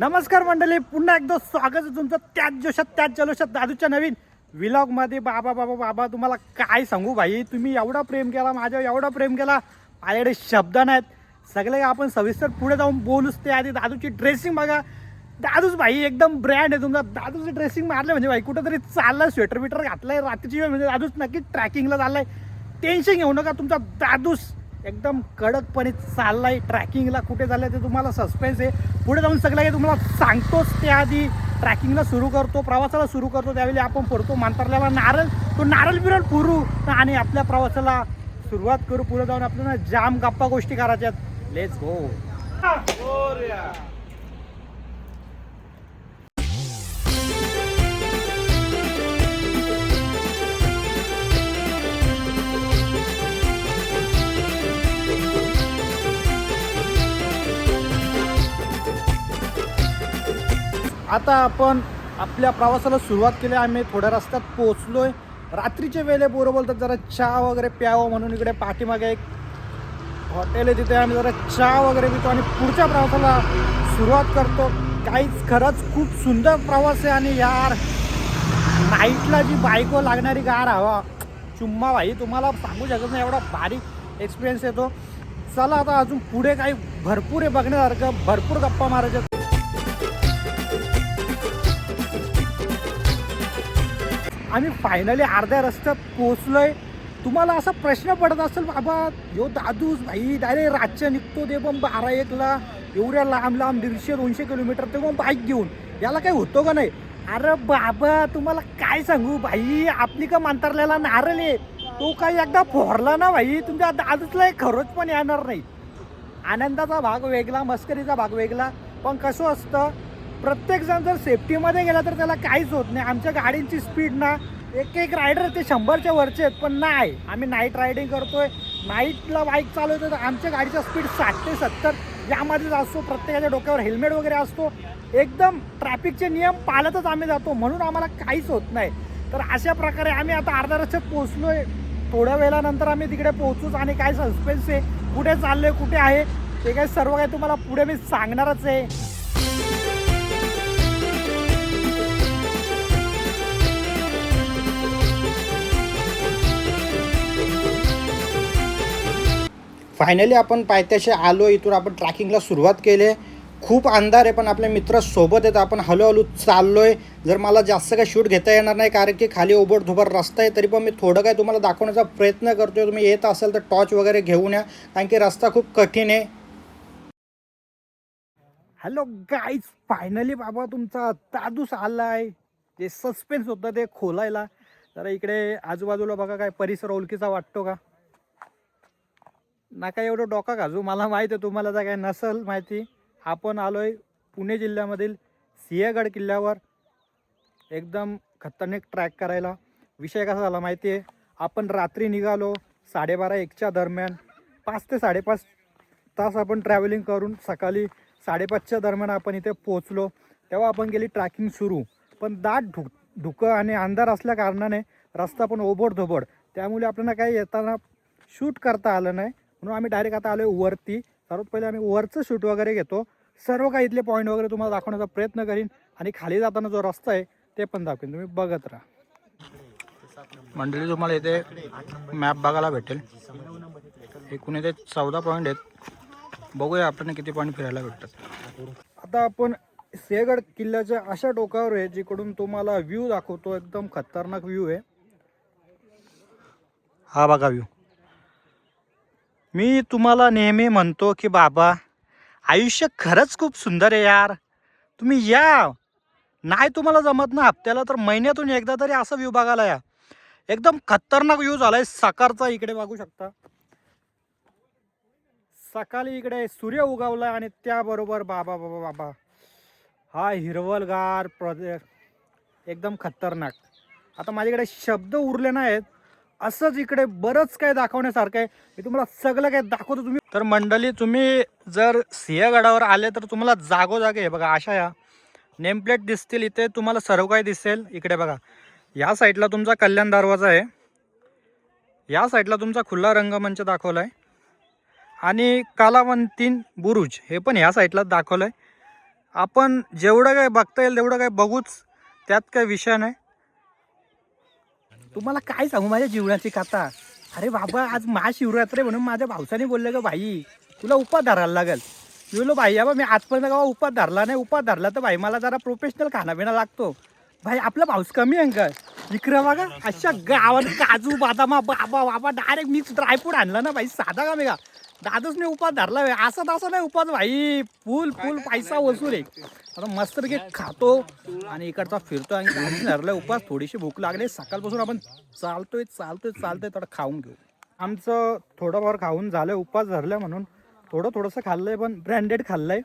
नमस्कार मंडळी, पुन्हा एकदा स्वागत आहे तुमचं त्याच जोशात त्याच जल्लोषात दादूच्या नवीन व्लॉगमध्ये। बाबा बाबा बाबा तुम्हाला काय सांगू भाई, तुम्ही एवढा प्रेम केला माझ्यावर, एवढा प्रेम केला, माझ्याकडे शब्द नाहीत। सगळे आपण सविस्तर पुढे जाऊन बोलूच। ते आधी दादूची ड्रेसिंग बघा। दादूच भाई एकदम ब्रँड आहे तुमचा। दादूची ड्रेसिंग मारले म्हणजे भाई कुठंतरी चाललं, स्वेटर बिटर घातलाय रात्रीची वेळ म्हणजे दादूच नक्कीच ट्रॅकिंगला चाललाय। टेन्शन घेऊ नका, तुमचा दादूस एकदम कडकपणे चाललाय ट्रॅकिंगला। कुठे चाललाय ते तुम्हाला सस्पेन्स आहे, पुढे जाऊन सगळं काही तुम्हाला सांगतोच। त्याआधी ट्रॅकिंगला सुरू करतो, प्रवासाला सुरू करतो, त्यावेळी आपण पडतो मांतरल्याला नारळ, तो नारळ बिरळ पुरू आणि आपल्या प्रवासाला सुरुवात करू। पुढे जाऊन आपल्याला जाम गप्पा गोष्टी करायच्यात। Let's go. आता आपण आपल्या प्रवासाला सुरुवात केली। आम्ही थोड्या रस्त्यात पोहोचलोय। रात्रीच्या वेळे बोरं बोलतात जरा चहा वगैरे प्यावं म्हणून इकडे पाठीमागे एक हॉटेल आहे, तिथे आम्ही जरा चहा वगैरे पितो आणि पुढच्या प्रवासाला सुरुवात करतो। काहीच खरंच खूप सुंदर प्रवास आहे आणि यार नाईटला जी बाईकवर लागणारी गार हवा चुम्मा भाई तुम्हाला सांगू शकत नाही, एवढा भारी एक्सपिरियन्स येतो। चला आता अजून पुढे काही भरपूर आहे बघण्यासारखं, भरपूर गप्पा मारायच्या। आम्ही फायनली अर्ध्या रस्त्यात पोहोचलोय। तुम्हाला असा प्रश्न पडत असेल, बाबा यो दादूस भाई डायरेक्ट रातच्या निघतो ते पण 12-1ला, एवढ्या लांब लांब 150-200 किलोमीटर ते पण बाईक घेऊन, याला काही होतो का नाही? अरे बाबा तुम्हाला काय सांगू भाई, आपली का मांतरलेला नारळ आहे, तो काही एकदा फोरला ना भाई तुमच्या दादूसला खरोच पण येणार नाही। आनंदाचा भाग वेगळा, मस्करीचा भाग वेगळा, पण कसं असतं प्रत्येक जण जर सेफ्टीमध्ये गेला तर त्याला काहीच होत नाही। आमच्या गाडींची स्पीड ना एक रायडर ते 100च्या वरचे आहेत, पण नाही आम्ही नाईट रायडिंग करतोय, नाईटला बाईक चालवतोय, तर आमच्या गाडीचा स्पीड 60 ते 70 यामध्येच असतो। प्रत्येकाच्या डोक्यावर हेल्मेट वगैरे असतो, एकदम ट्रॅफिकचे नियम पाळतच आम्ही जातो, म्हणून आम्हाला काहीच होत नाही। तर अशा प्रकारे आम्ही आता अर्ध्या रस्त्यात पोहोचलोय। थोड्या वेळानंतर आम्ही तिकडे पोहोचूच आणि काय सस्पेन्स आहे, कुठे चाललोय कुठे आहे ते काय सर्व काही तुम्हाला पुढे मी सांगणारच आहे। फायनली आपण पायथ्याशी आलो, इथून आपण ट्रॅकिंगला सुरुवात केली। खूप अंधार आहे पण आपले मित्र सोबत आहेत, आपण हळूहळू चाललोय। जर मला जास्त काही शूट घेता येणार नाही कारण की खाली ओबड धोबड रस्ता आहे, तरी पण मी थोडं काय तुम्हाला दाखवण्याचा प्रयत्न करतोय। तुम्ही येत असेल तर टॉर्च वगैरे घेऊन या कारण की रस्ता खूप कठीण आहे। हॅलो गाईज, फायनली बाबा तुमचा दादूस आलाय। जे सस्पेन्स होतं ते खोलायला जरा इकडे आजूबाजूला बघा, काय परिसर ओळखीचा वाटतो का? नका एवढं डोका घाजू, मला माहिती आहे तुम्हाला जर काय नसेल माहिती। आपण आलोय पुणे जिल्ह्यामधील सिंहगड किल्ल्यावर एकदम खतरनाक ट्रॅक करायला। विषय कसा झाला माहिती आहे, आपण रात्री निघालो 12:30-1च्या दरम्यान, 5 ते 5.5 तास आपण ट्रॅव्हलिंग करून सकाळी 5:30च्या दरम्यान आपण इथे पोहोचलो। तेव्हा आपण गेली ट्रॅकिंग सुरू, पण दाट धुकं आणि अंधार असल्या कारणाने रस्ता पण ओबड धोबड, त्यामुळे आपल्याला काही येताना शूट करता आलं नाही, म्हणून आम्ही डायरेक्ट आता आलो वरती। सर्वात पहिले आम्ही वरचं शूट वगैरे घेतो, सर्व काही इथले पॉईंट वगैरे तुम्हाला दाखवण्याचा प्रयत्न करीन आणि खाली जाताना जो रस्ता आहे ते पण दाखवेन, तुम्ही बघत राहा। मंडळी तुम्हाला इथे मॅप बघायला भेटेल, एकूण इथे 14 पॉईंट आहेत, बघूया आपण किती पॉईंट फिरायला भेटतात। आता आपण सिंहगड किल्ल्याच्या अशा टोकावर आहे जिकडून तुम्हाला व्ह्यू दाखवतो, एकदम खतरनाक व्ह्यू आहे। हा बघा व्ह्यू। मी तुम्हाला नेहमी म्हणतो की बाबा आयुष्य खरंच खूप सुंदर आहे यार, तुम्ही या, नाही तुम्हाला जमत ना हप्त्याला तर महिन्यातून एकदा तरी असं व्ह्यू बघायला या। एकदम खतरनाक व्ह्यू झालाय सकाळचा, इकडे बघू शकता सकाळी इकडे सूर्य उगवला आणि त्याबरोबर बाबा बाबा बाबा हा हिरवलगार प्रदेश एकदम खतरनाक। आता माझ्याकडे शब्द उरले नाहीत, असंच इकडे बरंच काही दाखवण्यासारखं आहे, मी तुम्हाला सगळं काही दाखवतो। तुम्ही तर मंडळी तुम्ही जर सिंहगडावर आले तर तुम्हाला जागोजागे बघा अशा या नेमप्लेट दिसतील, इथे तुम्हाला सर्व काही दिसेल। इकडे बघा या साईडला तुमचा कल्याण दरवाजा आहे, या साईडला तुमचा खुला रंगमंच दाखवला आहे आणि कालावंतीन बुरुज हे पण ह्या साईडला दाखवलं आहे। आपण जेवढं काय बघता येईल तेवढं काय बघूच, त्यात काय विषय नाही. तुम्हाला काय सांगू माझ्या जीवनाची कथा. अरे बाबा, आज महाशिवरात्र म्हणून माझ्या भाऊसाने बोलले का भाई तुला उपास धरायला लागेल. मी बोललो भाई बाबा मी आजपर्यंत गावा उपास धरला नाही, उपास धरला तर भाई मला जरा प्रोफेशनल खानापिना लागतो. भाई आपला भाऊस कमी आहे का इकडं बघा, अशा गावात काजू बदामा बाबा बाबा डायरेक्ट मिक्स ड्रायफ्रूट आणला ना भाई, साधा का मेगा दादूच नाही उपास धरला भाई, असं तसं नाही उपास भाई, फुल फुल पैसा वसूल आहे. आता मस्तपैकी खातो आणि इकडचा फिरतो आणि गाडी धरलं उपास. थोडीशी भूक लागली, सकाळपासून आपण चालतोय थोडं खाऊन घेऊ. आमचं थोडंफार खाऊन झालं, उपास धरलं म्हणून थोडंसं खाल्लंय, पण ब्रँडेड खाल्लंय.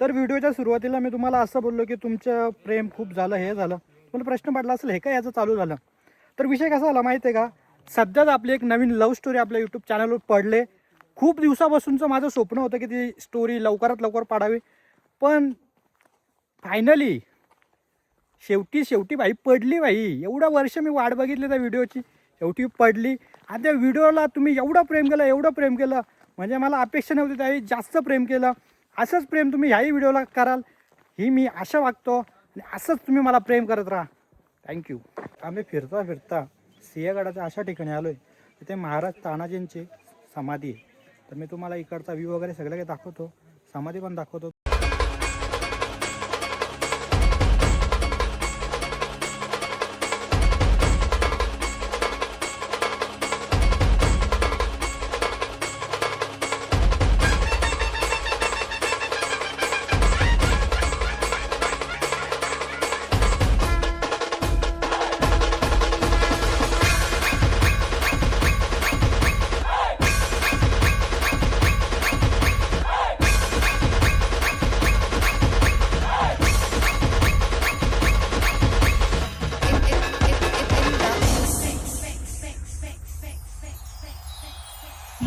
तर व्हिडिओच्या सुरुवातीला मी तुम्हाला असं बोललो की तुमचं प्रेम खूप झालं, हे झालं. मला प्रश्न पडला असेल हे काय याचं चालू झालं. तर विषय कसा झाला माहिती आहे का, सध्याच आपली एक नवीन लव्ह स्टोरी आपल्या यूट्यूब चॅनलवर पडले. खूप दिवसापासूनचं माझं स्वप्न होतं की ती स्टोरी लवकरात लवकर पाडावी, पण फायनली शेवटी भाई पडली भाई. एवढं वर्ष मी वाट बघितली त्या व्हिडिओची, शेवटी पडली. आणि त्या व्हिडिओला तुम्ही एवढं प्रेम केलं म्हणजे मला अपेक्षा नव्हती, त्यावेळी जास्त प्रेम केलं. असंच प्रेम तुम्ही ह्याही व्हिडिओला कराल ही मी आशा वागतो, आणि असंच तुम्ही मला प्रेम करत राहा. थँक्यू. आम्ही फिरता सिंहगडाच्या अशा ठिकाणी आलो आहे, तिथे महाराज तानाजींची समाधी आहे. तर मी तुम्हाला इकडचा व्ह्यू वगैरे सगळं काही दाखवतो, समाधी पण दाखवतो.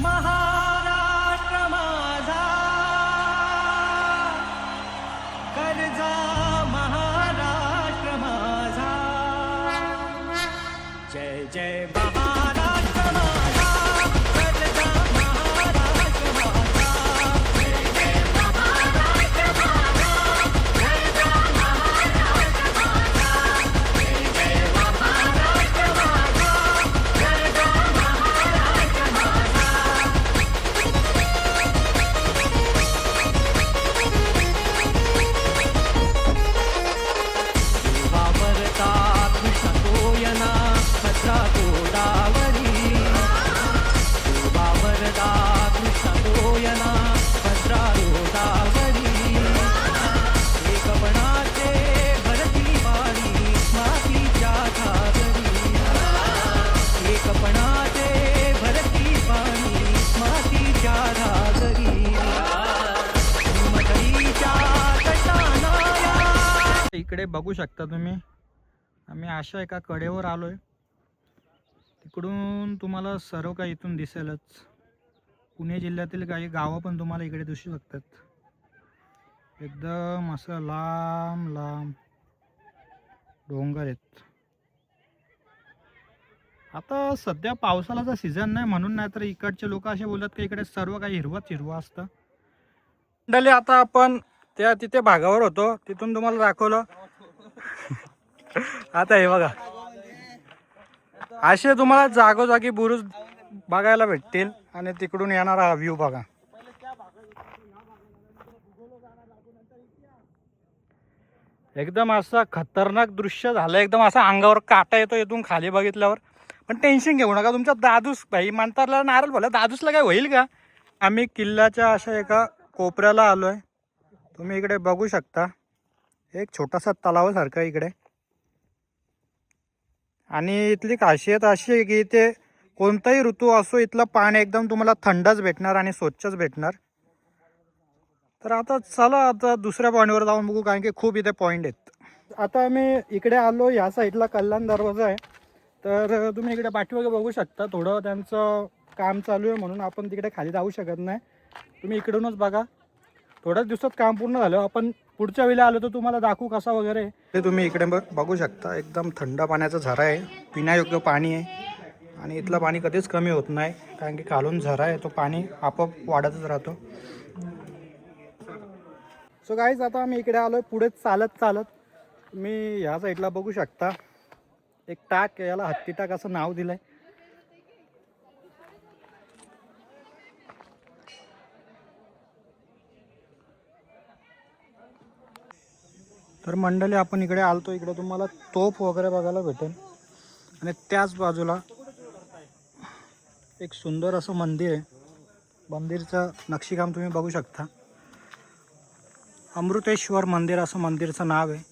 महाराष्ट्र माझा कर्जा, महाराष्ट्र माझा जय जय महाराष्ट्र माझा कर्जा, महाराष्ट्र माझा जय जय महाराष्ट्र माझा कर्जा, महाराष्ट्र माझा जय जय महाराष्ट्र माझा कर्जा, महाराष्ट्र माझा. वावरता कृष्ण तोयना भद्रा गोदावरी, वावरता कृष्ण तोयना भद्रा गोदावरी. एकपणाचे भरती वारी मातीच्या घागरी, एकपणाचे भरती वारी मातीच्या घागरी. इकडे बघू शकता तुम्ही, आम्ही अशा एका कडेवर आलोय. तिकडून तुम्हाला सर्व काही इथून दिसेलच. पुणे जिल्ह्यातील काही गावं पण तुम्हाला इकडे दिसू शकतात. एकदम असं लांब लांब डोंगर आहेत. आता सध्या पावसाळ्याचा सीझन नाही म्हणून, नाही तर इकडचे लोक असे बोलतात की इकडे सर्व काही हिरवं असतं. मंडळी आता आपण त्या तिथे भागावर होतो, तिथून तुम्हाला दाखवलं. आता हे बघा, असे तुम्हाला जागोजागी बुरुज बघायला भेटतील आणि तिकडून येणारा हा व्ह्यू बघा. एकदम असं खतरनाक दृश्य झालं, एकदम असं अंगावर काटा येतो इथून खाली बघितल्यावर. पण टेन्शन घेऊ नका, तुमच्या दादूस भाई म्हणताला नारळ बोला, दादूसला काय होईल का. आम्ही किल्ल्याच्या अशा एका कोपऱ्याला आलोय. तुम्ही इकडे बघू शकता एक छोटासा तलावासारखा इकडे. आणि इथली खासियत अशी आहे की इथे कोणताही ऋतू असो इथलं पाणी एकदम तुम्हाला थंडच भेटणार आणि स्वच्छच भेटणार. तर आता चला आता दुसऱ्या पॉईंटवर जाऊन बघू, कारण की खूप इथे पॉईंट आहेत. आता आम्ही इकडे आलो, या साईडला कल्याण दरवाजा आहे. तर तुम्ही इकडे पाठीमागे बघू शकता, थोडं त्यांचं काम चालू आहे म्हणून आपण तिकडे खाली जाऊ शकत नाही. तुम्ही इकडूनच बघा, थोड्याच दिवसात काम पूर्ण झालं. आपण पुढच्या वेळेला आलो तर तुम्हाला दाखवू कसा वगैरे. ते तुम्ही इकडे बघू शकता, एकदम थंड पाण्याचा झरा आहे, पिण्यायोग्य पाणी आहे. आणि इथलं पाणी कधीच कमी होत नाही, कारण की खालून झरा आहे, तो पाणी आपोआप वाढतच राहतो. सो गाईज आता आम्ही इकडे आलोय पुढे चालत चालत। मी ह्या साईडला बघू शकता एक टाक, याला हत्ती टाक असं नाव दिलंय। तर मंडळी आपण इकडे आलतो, इकडे तुम्हाला तोफ वगैरे बघायला भेटेल आणि त्याच बाजूला एक सुंदर असं मंदिर आहे। मंदिरचं नक्षीकाम तुम्ही बघू शकता, अमृतेश्वर मंदिर असं मंदिरचं नाव आहे।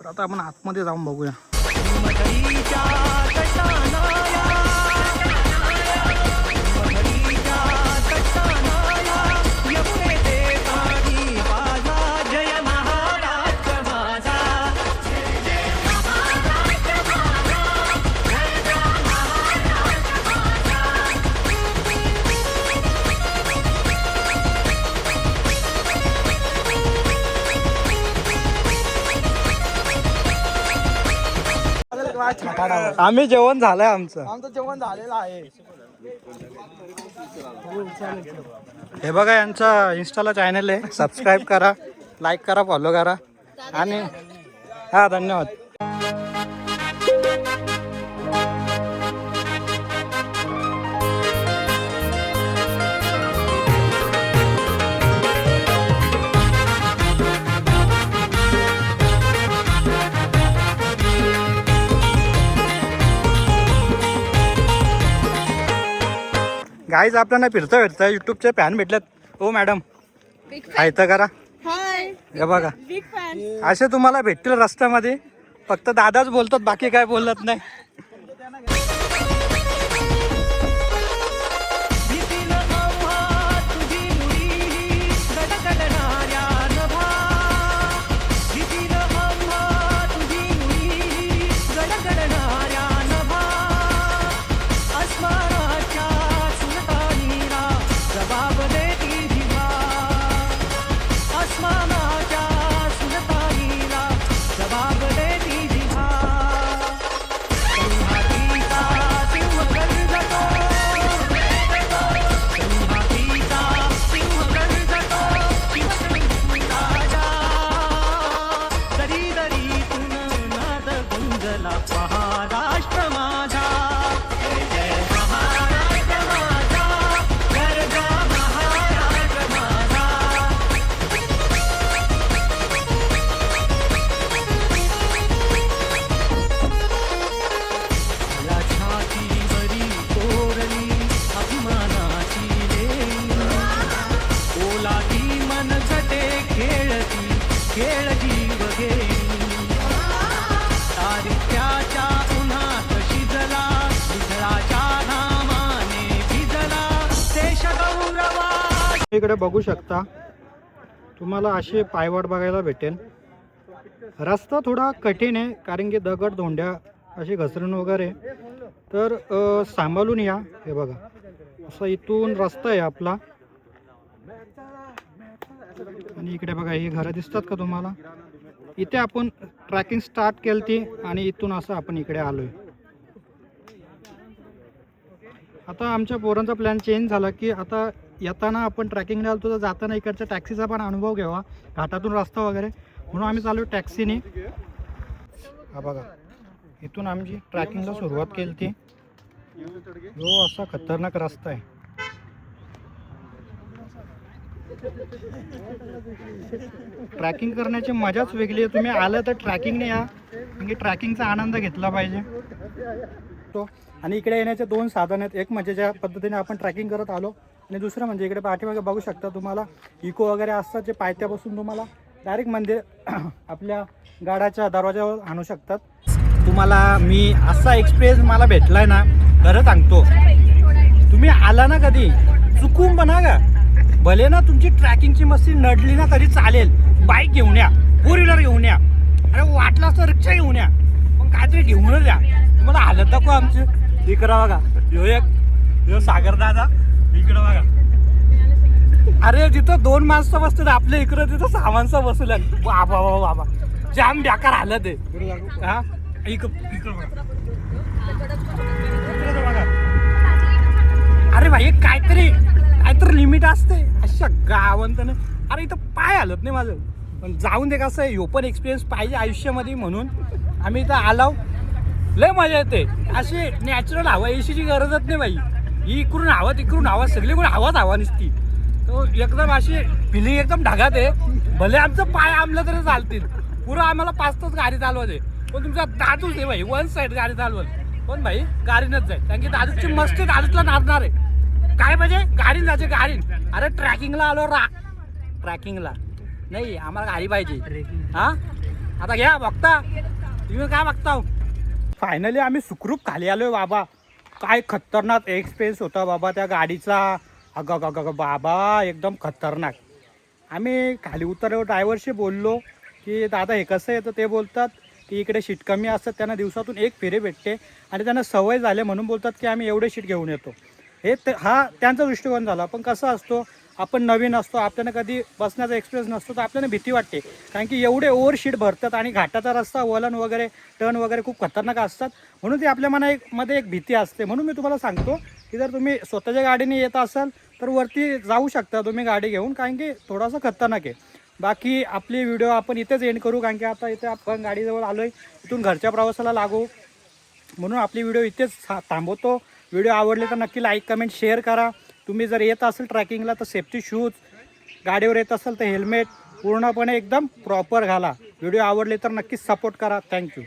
तर आता आपण आतमध्ये जाऊन बघूया। आम्ही जेवण झालंय, आमचं जेवण झालेलं आहे। हे बघा यांचा इंस्टाला चॅनल आहे, सबस्क्राईब करा, लाईक करा, फॉलो करा आणि हा धन्यवाद। गाईज आपल्याला फिरता फिरता युट्यूबचे फॅन भेटलेत। हो मॅडम, हाय तर करा। हे बघा असे तुम्हाला भेटतील रस्त्यामध्ये, फक्त दादाच बोलतात, बाकी काय बोलत नाही। इकडे बघू शकता तुम्हाला असे पायवाट बघायला भेटेल। रस्ता थोडा कठीण आहे कारण की दगड धोंड्या अशी घसरण वगैरे, तर सांभाळून या। हे बघा असा इथून रस्ता आहे आपला आणि इकडे बघा ही घरं दिसतात का तुम्हाला, इथे आपण ट्रॅकिंग स्टार्ट केली आणि इथून असं आपण इकडे आलोय। आता आमच्या पोरांचा प्लॅन चेंज झाला की आता येताना आपण ट्रॅकिंगला आलो तर जाताना इकडच्या टॅक्सीचा पण अनुभव घ्यावा, घाटातून रस्ता वगैरे, म्हणून आम्ही चालू टॅक्सीने। हा बघा इथून आमची ट्रॅकिंगला सुरुवात केली ती, जो असा खतरनाक रस्ता आहे। ट्रॅकिंग करण्याची मजाच वेगळी आहे, तुम्ही आलं तर ट्रॅकिंगने या, म्हणजे ट्रॅकिंगचा आनंद घेतला पाहिजे तो। आणि इकडे येण्याचे दोन साधन आहेत, एक म्हणजे ज्या पद्धतीने आपण ट्रॅकिंग करत आलो आणि दुसरं म्हणजे इकडे पाठीमागे बघू शकता तुम्हाला इको वगैरे असतात, जे पायथ्यापासून तुम्हाला डायरेक्ट मंदिर आपल्या गाड्याच्या दरवाजावर आणू शकतात। तुम्हाला मी असा एक्सपिरियन्स मला भेटलाय ना, खरं सांगतो, तुम्ही आला ना कधी चुकून बना का, भले ना तुमची ट्रॅकिंगची मस्ती नडली ना तरी चालेल, बाईक घेऊन या, फोर व्हीलर घेऊन या, अरे वाटलं तर रिक्षा घेऊन या, पण काहीतरी घेऊनच या। तुम्हाला हालत दाखव आमची, इकडं बघा ह्यो सागर दादा, इकडं बघा, अरे जिथं 2 माणसं बसतात आपल्या इकडं तिथं 6 माणसं बसल्या। बाबा बाबा बाबा जाम बेकार हालत आहे। हा इकडं बघा, अरे भाई काहीतरी लिमिट असते, अशा गावंताने अरे इथं पाय हलत नाही माझं, पण जाऊन दे, कसं आहे ह्यो पण एक्सपिरियन्स पाहिजे आयुष्यामध्ये म्हणून आम्ही इथं आलो. लय मजा येते अशी नॅचरल हवा, एसीची गरजच नाही बाई. ही इकडून हवा तिकडून हवा, सगळीकडून हवाच हवा नसती. तो एकदम अशी फिलिंग एकदम ढगात आहे. भले आमचं पाय आमलं तरी चालतील, पुरं आम्हाला 5 तास गाडी चालवायचे. पण तुमचा दादूच आहे भाई, वन साईड गाडी चालवल. पण भाई गाडीनच जाईल, कारण की दादूची मस्ती दादूला नाचणार आहे. काय पाहिजे गाडीन जायचे, गाडीन. अरे ट्रॅकिंगला आलो ट्रॅकिंगला नाही, आम्हाला गाडी पाहिजे. हा आता घ्या बघता तुम्ही काय बघता. फायनली आम्ही सुखरूप खाली आलोय बाबा. काय खतरनाक एक्सपिरियन्स होता बाबा त्या गाडीचा. अगं बाबा एकदम खतरनाक. आम्ही खाली उतरलो, ड्रायव्हरशी बोललो की दादा हे कसं आहे, तर ते बोलतात की इकडे शीट कमी असतात, त्यांना दिवसातून 1 फेरी भेटते आणि त्यांना सवय झाले म्हणून बोलतात की आम्ही एवढे शीट घेऊन येतो. हा त्यांचा दृष्टिकोन झाला. पण कसं असतो, आपण नवीन असतो, आपल्याला कधी बसण्याचा एक्सपिरियन्स नसतो, तर आपल्याला भीती वाटते, कारण की एवढे ओव्हर शीट भरतात आणि घाटाचा रस्ता, वलन वगैरे टर्न वगैरे खूप खतरनाक असतात. म्हणून ती आपल्या मध्ये एक भीती असते. म्हणून मी तुम्हाला सांगतो की जर तुम्ही स्वतःच्या गाडीने येत असाल तर वरती जाऊ शकता तुम्ही गाडी घेऊन, कारण की थोडासा खतरनाक आहे. बाकी आपली व्हिडिओ आपण इथेच एंड करू, कारण की आता इथे आपण गाडीजवळ आलो आहे, इथून घरच्या प्रवासाला लागू. म्हणून आपली व्हिडिओ इथेच थांबवतो. व्हिडिओ आवडले तर नक्की लाईक कमेंट शेअर करा. तुम्ही जर येत असेल ट्रॅकिंगला तर सेफ्टी शूज, गाडीवर येत असेल तर हेल्मेट पूर्णपणे एकदम प्रॉपर घाला. व्हिडिओ आवडले तर नक्की सपोर्ट करा. थँक्यू.